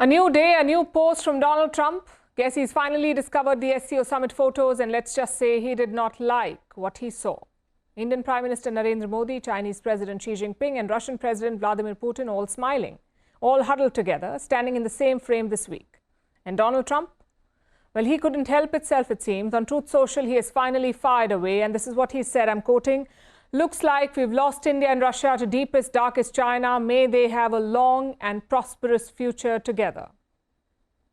A new day, a new post from Donald Trump. Guess he's finally discovered the SCO summit photos, and let's just say he did not like what he saw. Indian Prime Minister Narendra Modi, Chinese President Xi Jinping and Russian President Vladimir Putin all smiling, all huddled together, standing in the same frame this week. And Donald Trump? Well, he couldn't help itself, it seems. On Truth Social, he has finally fired away, and this is what he said, I'm quoting, "Looks like we've lost India and Russia to deepest, darkest China. May they have a long and prosperous future together."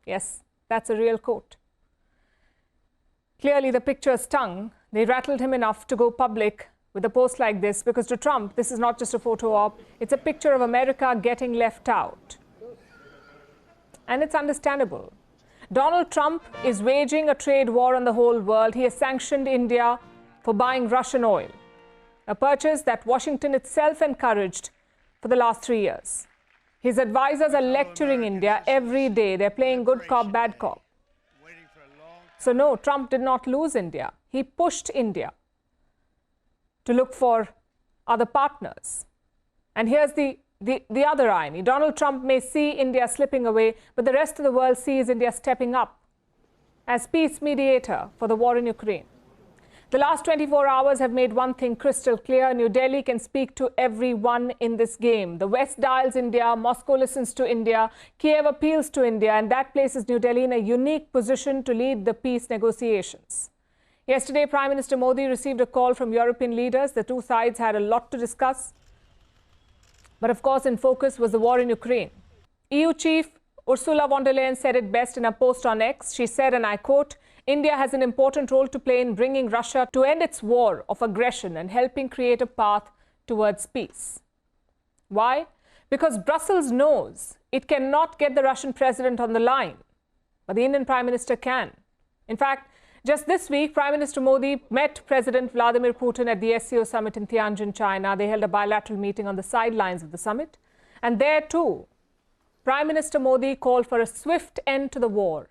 Yes, that's a real quote. Clearly, the picture stung. They rattled him enough to go public with a post like this, because to Trump, this is not just a photo op. It's a picture of America getting left out. And it's understandable. Donald Trump is waging a trade war on the whole world. He has sanctioned India for buying Russian oil, a purchase that Washington itself encouraged for the last 3 years. His advisors are lecturing India every day. They're playing good cop, bad cop. So no, Trump did not lose India. He pushed India to look for other partners. And here's the other irony. Donald Trump may see India slipping away, but the rest of the world sees India stepping up as peace mediator for the war in Ukraine. The last 24 hours have made one thing crystal clear. New Delhi can speak to everyone in this game. The West dials India, Moscow listens to India, Kyiv appeals to India, and that places New Delhi in a unique position to lead the peace negotiations. Yesterday, Prime Minister Modi received a call from European leaders. The two sides had a lot to discuss. But of course, in focus was the war in Ukraine. EU chief Ursula von der Leyen said it best in a post on X. She said, and I quote, "India has an important role to play in bringing Russia to end its war of aggression and helping create a path towards peace." Why? Because Brussels knows it cannot get the Russian president on the line, but the Indian Prime Minister can. In fact, just this week, Prime Minister Modi met President Vladimir Putin at the SCO summit in Tianjin, China. They held a bilateral meeting on the sidelines of the summit. And there too, Prime Minister Modi called for a swift end to the war,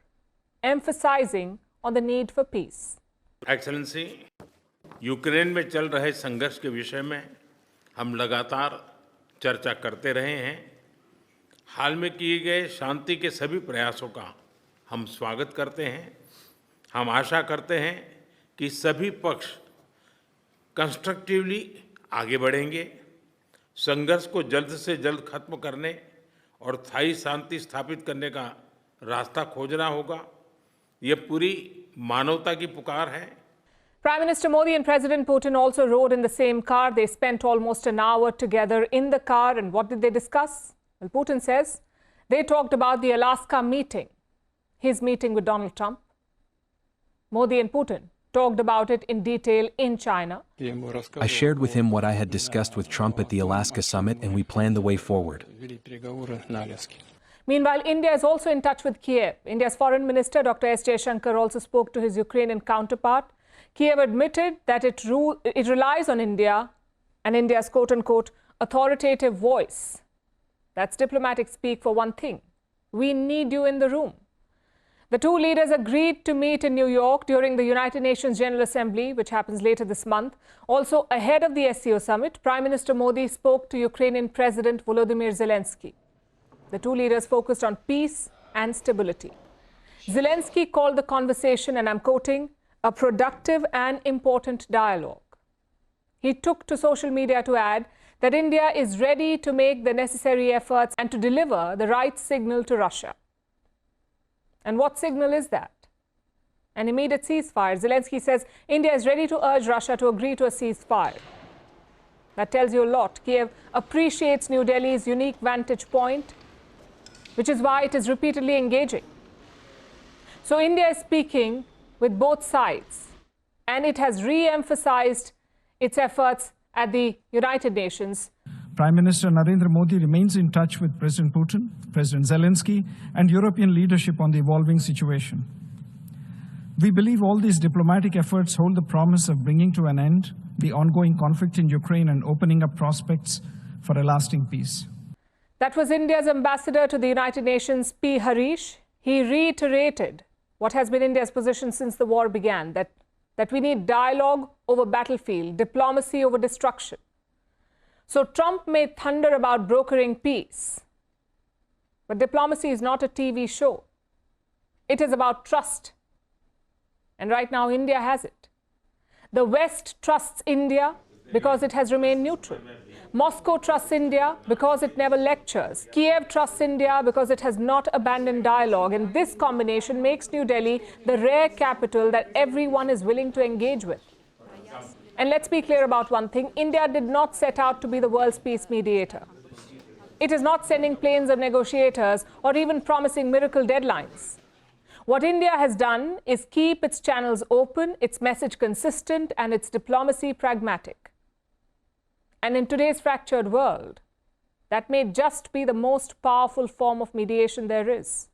emphasizing on the need for peace. Excellency, Ukraine में चल रहे संघर्ष के विषय में हम लगातार चर्चा करते रहे हैं। हाल में किए गए शांति के सभी प्रयासों का हम स्वागत करते हैं। हम आशा करते हैं कि सभी पक्ष कंस्ट्रक्टिवली आगे बढ़ेंगे। संघर्ष को जल्द से जल्द खत्म करने और स्थायी शांति स्थापित करने का रास्ता खोजना होगा। ये पूरी मानवता की पुकार है। Prime Minister Modi and President Putin also rode in the same car. They spent almost an hour together in the car. And what did they discuss? Well, Putin says they talked about the Alaska meeting, his meeting with Donald Trump. Modi and Putin talked about it in detail in China. I shared with him what I had discussed with Trump at the Alaska summit, and we planned the way forward. Meanwhile, India is also in touch with Kyiv. India's Foreign Minister, Dr. S. Jaishankar, also spoke to his Ukrainian counterpart. Kyiv admitted that it relies on India and India's quote-unquote authoritative voice. That's diplomatic speak for one thing. We need you in the room. The two leaders agreed to meet in New York during the United Nations General Assembly, which happens later this month. Also, ahead of the SCO summit, Prime Minister Modi spoke to Ukrainian President Volodymyr Zelensky. The two leaders focused on peace and stability. Zelensky called the conversation, and I'm quoting, "a productive and important dialogue." He took to social media to add that India is ready to make the necessary efforts and to deliver the right signal to Russia. And what signal is that? An immediate ceasefire. Zelensky says India is ready to urge Russia to agree to a ceasefire. That tells you a lot. Kyiv appreciates New Delhi's unique vantage point, which is why it is repeatedly engaging. So India is speaking with both sides, and it has re-emphasized its efforts at the United Nations. Prime Minister Narendra Modi remains in touch with President Putin, President Zelensky, and European leadership on the evolving situation. We believe all these diplomatic efforts hold the promise of bringing to an end the ongoing conflict in Ukraine and opening up prospects for a lasting peace. That was India's ambassador to the United Nations, P. Harish. He reiterated what has been India's position since the war began, that we need dialogue over battlefield, diplomacy over destruction. So Trump may thunder about brokering peace, But diplomacy is not a TV show. It is about trust. And right now, India has it. The West trusts India because it has remained neutral. Moscow trusts India because it never lectures. Kyiv trusts India because it has not abandoned dialogue. And this combination makes New Delhi the rare capital that everyone is willing to engage with. And let's be clear about one thing. India did not set out to be the world's peace mediator. It is not sending planes of negotiators or even promising miracle deadlines. What India has done is keep its channels open, its message consistent, and its diplomacy pragmatic. And in today's fractured world, that may just be the most powerful form of mediation there is.